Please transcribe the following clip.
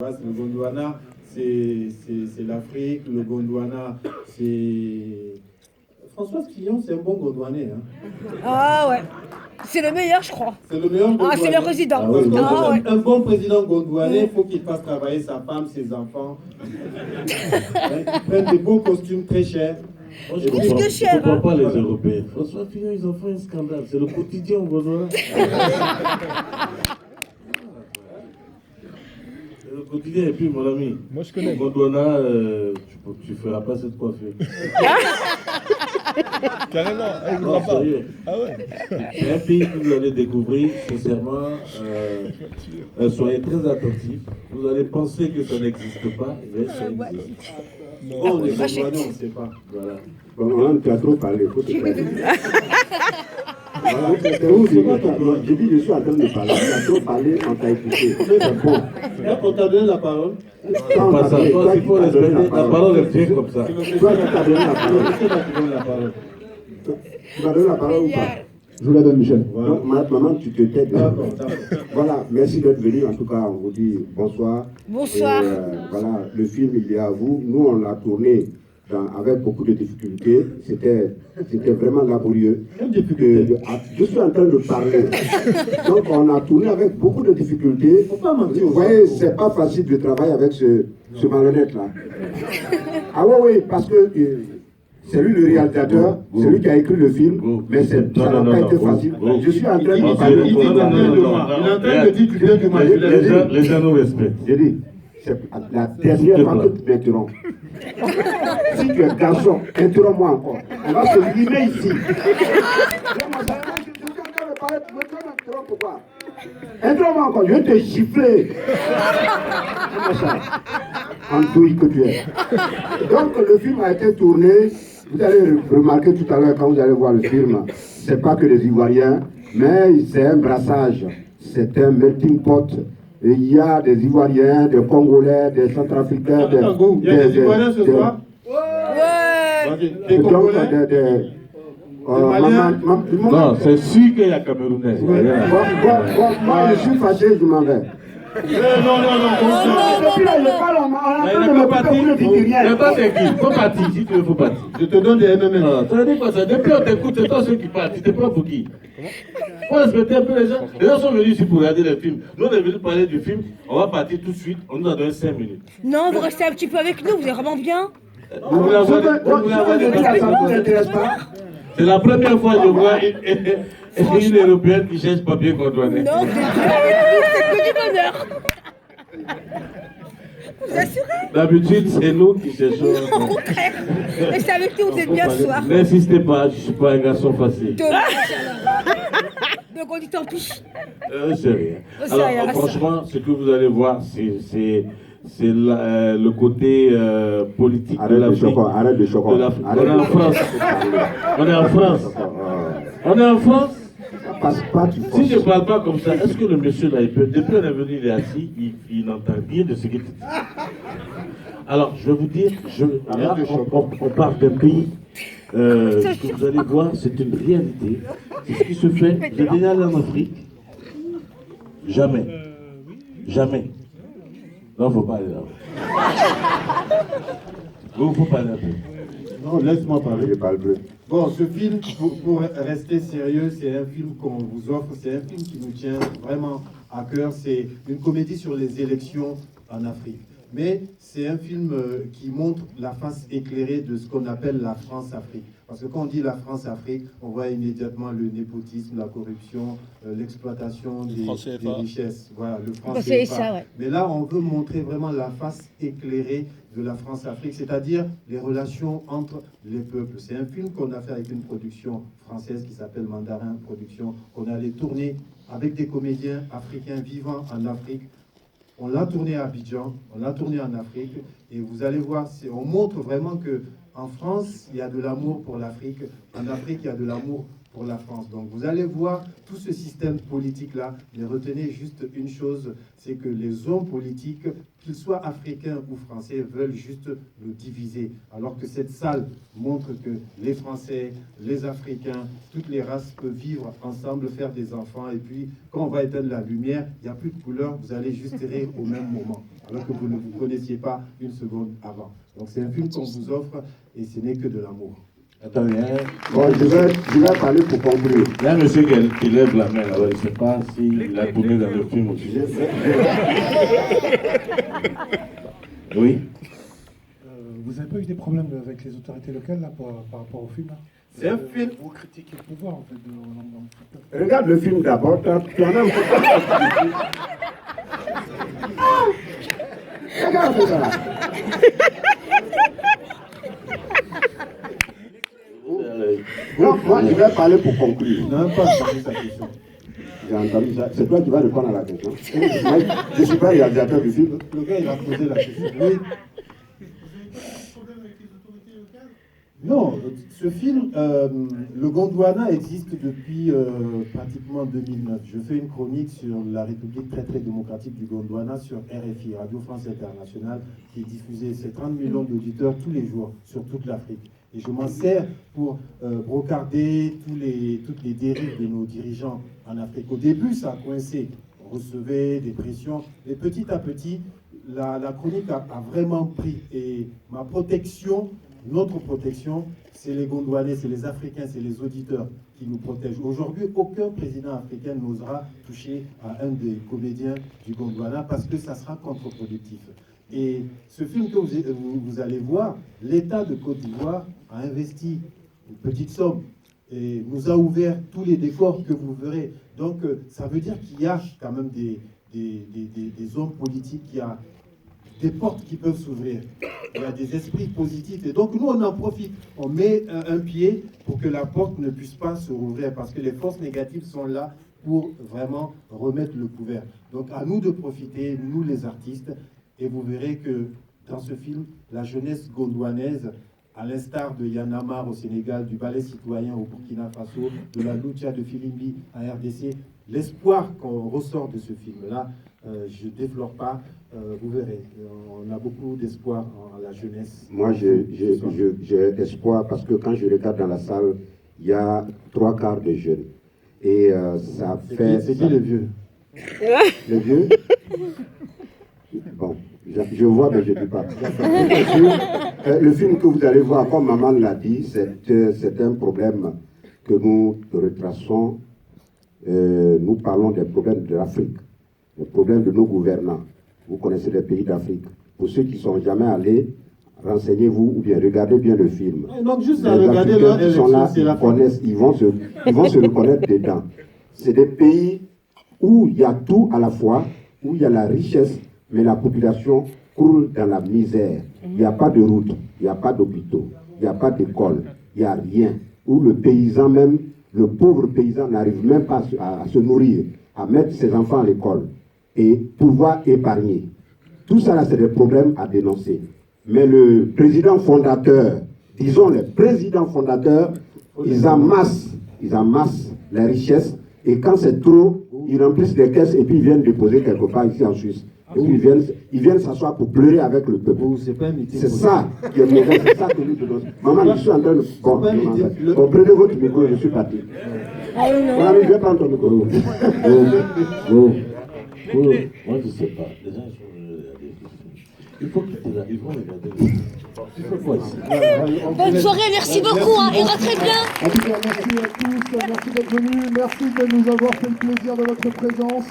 Le Gondwana, c'est l'Afrique. Le Gondwana, c'est... François Fillon, c'est un bon Gondwanais. Hein. Ah ouais. C'est le meilleur, je crois. C'est le meilleur Gondwanais. Ah, c'est le président. Ah, oui. Ouais. Un bon président gondwanais, il faut qu'il fasse travailler sa femme, ses enfants. Ils prennent des beaux costumes très chers. Moi, je ne comprends pas les Européens. François Fillon, ils ont fait un scandale. C'est le quotidien au Gondwana. Le quotidien, et puis mon ami, moi je connais. Au Gondwana, tu ne feras pas cette coiffure. Carrément, Non, sérieux. Ah ouais. C'est un pays que vous allez découvrir, sincèrement. Soyez très attentifs. Vous allez penser que ça n'existe pas, mais ça existe. Bon, les Gondwanais, on ne sait pas. Voilà. Bon, tu as trop parlé, il faut te calmer. Voilà, j'ai dit, je suis en train de parler. Tu as trop parlé, on t'a écouté. C'est bon. On t'a donné la parole. C'est pas ça. Toi, il faut respecter. La parole est bien comme ça. Toi, tu t'as donné la parole. Tu m'as donné la parole ou pas? Je vous la donne, Michel. Voilà. Donc, maman, tu te tais. Voilà, merci d'être venu. En tout cas, on vous dit bonsoir. Bonsoir. Et, voilà, le film, il est à vous. Nous, on l'a tourné avec beaucoup de difficultés. C'était vraiment laborieux. Je suis en train de parler. Donc, on a tourné avec beaucoup de difficultés. Vous voyez, c'est pas facile de travailler avec ce marionnette-là. Ah oui, parce que... c'est lui le réalisateur, c'est lui qui a écrit le film, mais ça n'a pas été facile. Je suis en train de parler. Il est en train de dire du bien de moi. Les gens nous respectent. J'ai dit, c'est la dernière fois que tu m'interromps. Si tu es garçon, interromps-moi encore. On va se limer ici. Interromps-moi encore, je vais te gifler. En douille que tu es. Donc le film a été tourné. Vous allez remarquer tout à l'heure quand vous allez voir le film, c'est pas que les Ivoiriens, mais c'est un brassage, c'est un melting pot. Et il y a des Ivoiriens, des Congolais, des Centrafricains, Il y a des Ivoiriens ce soir? Ouais. Des Congolais? Non, c'est sûr qu'il y a Camerounais. Moi, je suis fâché, je m'en vais. Non. Depuis là, je parle, on a pas de me dire rien. Toi, t'es qui? Faut partir, si tu veux, faut partir. Je te donne des MMM. Ça veut dire quoi ça? Depuis on t'écoute, c'est toi ceux qui partent. Tu te prends pour qui? Faut respecter un peu les gens. Les gens sont venus ici pour regarder le film. Nous, on est venus parler du film. On va partir tout de suite. On nous a donné 5 minutes. Non, vous restez un petit peu avec nous, vous êtes vraiment bien. Vous voulez avoir c'est la première fois que je vois une Européenne qui cherche papier gondwanais. Non, vous êtes bien avec nous, c'est que du bonheur. Vous assurez? D'habitude, c'est nous qui cherchons. Non, au contraire. Restez avec nous, vous êtes bien ce soir. N'insistez pas, je ne suis pas un garçon facile. Donc on dit tant pis. C'est rien. Alors, franchement, ce que vous allez voir, c'est le côté politique de l'Afrique. Arrête de choquer. On est en France. On est en France. On est en France. Si je ne parle pas comme ça, est-ce que le monsieur là, depuis qu'on est venu, il est assis, il n'entend rien de ce qu'il dit. Alors, je vais vous dire, là, on parle d'un pays que vous allez voir, c'est une réalité. C'est ce qui se fait. Vous êtes déjà allé en Afrique? Jamais. Jamais. Non, il ne faut pas aller là. Il ne faut pas aller là. Non, laisse-moi parler. Je parle bleu. Bon, ce film, pour rester sérieux, c'est un film qu'on vous offre, c'est un film qui nous tient vraiment à cœur. C'est une comédie sur les élections en Afrique. Mais c'est un film qui montre la face éclairée de ce qu'on appelle la France-Afrique. Parce que quand on dit la France-Afrique, on voit immédiatement le népotisme, la corruption, l'exploitation des richesses. Voilà, le franc CFA. Ça, ouais. Mais là, on veut montrer vraiment la face éclairée de la France-Afrique, c'est-à-dire les relations entre les peuples. C'est un film qu'on a fait avec une production française qui s'appelle Mandarin Production, qu'on allait tourner avec des comédiens africains vivant en Afrique. On l'a tourné à Abidjan, on l'a tourné en Afrique, et vous allez voir, on montre vraiment que en France, il y a de l'amour pour l'Afrique, en Afrique, il y a de l'amour pour la France. Donc vous allez voir tout ce système politique-là, mais retenez juste une chose, c'est que les hommes politiques, qu'ils soient africains ou français, veulent juste nous diviser. Alors que cette salle montre que les Français, les Africains, toutes les races peuvent vivre ensemble, faire des enfants, et puis quand on va éteindre la lumière, il n'y a plus de couleur, vous allez juste rire au même moment. alors que vous ne vous connaissiez pas une seconde avant. Donc c'est un film qu'on vous offre et ce n'est que de l'amour. Attendez, Bon, je vais parler pour conclure. il y a un monsieur qui lève la main, alors je ne sais pas s'il a tourné dans le film aussi. Oui. Vous n'avez pas eu des problèmes avec les autorités locales là, par rapport au film là? C'est un film. Vous critiquez le pouvoir en fait de... Regarde le film d'abord. Tu en as un peu. Regarde ça. Non, moi, je vais parler pour conclure. Il n'a même pas entendu sa question. J'ai entendu ça. C'est toi qui vas répondre à la question. Je ne suis pas réalisateur du film. Le gars, il a posé la question. Oui. Non, ce film, le Gondwana existe depuis pratiquement 2009. Je fais une chronique sur la République très très démocratique du Gondwana sur RFI, Radio France Internationale, qui est diffusée, c'est 30 millions d'auditeurs tous les jours sur toute l'Afrique. Et je m'en sers pour brocarder toutes les dérives de nos dirigeants en Afrique. Au début, ça a coincé. On recevait des pressions. Et petit à petit, la chronique a vraiment pris. Et ma protection, notre protection, c'est les Gondwanais, c'est les Africains, c'est les auditeurs qui nous protègent. Aujourd'hui, aucun président africain n'osera toucher à un des comédiens du Gondwana parce que ça sera contre-productif. Et ce film que vous allez voir, l'État de Côte d'Ivoire a investi une petite somme et nous a ouvert tous les décors que vous verrez. Donc ça veut dire qu'il y a quand même des hommes politiques, il y a des portes qui peuvent s'ouvrir. Il y a des esprits positifs. Et donc, nous, on en profite. On met un pied pour que la porte ne puisse pas se rouvrir parce que les forces négatives sont là pour vraiment remettre le couvert. Donc, à nous de profiter, nous les artistes, et vous verrez que dans ce film, la jeunesse gondwanaise, à l'instar de Y'en a marre au Sénégal, du ballet citoyen au Burkina Faso, de la lucha de Filimbi à RDC, l'espoir qu'on ressort de ce film-là, je ne déflore pas, vous verrez, on a beaucoup d'espoir en la jeunesse. Moi, j'ai espoir parce que quand je regarde dans la salle, il y a 3/4 de jeunes. Et ça fait... C'est qui le vieux? Le vieux? Bon, je vois, mais je ne dis pas. Le film que vous allez voir, comme maman l'a dit, c'est un problème que nous retraçons. Nous parlons des problèmes de l'Afrique, des problèmes de nos gouvernants. Vous connaissez les pays d'Afrique. Pour ceux qui ne sont jamais allés, renseignez-vous ou bien regardez bien le film. Donc juste les à regarder leur Africains qui sont là, ils vont se reconnaître dedans. C'est des pays où il y a tout à la fois, où il y a la richesse, mais la population croule dans la misère. Il n'y a pas de route, il n'y a pas d'hôpitaux, il n'y a pas d'école, il n'y a rien. Où le paysan même, le pauvre paysan n'arrive même pas à se nourrir, à mettre ses enfants à l'école et pouvoir épargner. Tout ça, c'est des problèmes à dénoncer. Mais le président fondateur, disons les présidents fondateurs, ils amassent les richesses et quand c'est trop, ils remplissent des caisses et puis ils viennent déposer quelque part ici en Suisse. Et puis ils viennent s'asseoir pour pleurer avec le peuple. C'est ça qui est mauvais, c'est ça que nous dénonçons. Maman, je suis en train de... Bon, prenez votre micro, je suis parti. Voilà, je vais prendre ton micro. Moi, je ne sais pas. Les gens sont regarder. Il faut quitter là, ils vont regarder. Il faut quoi ici? Bonne soirée, merci beaucoup, hein, et rentrez bien. En tout cas, merci à tous, merci d'être venus, merci de nous avoir fait le plaisir de votre présence.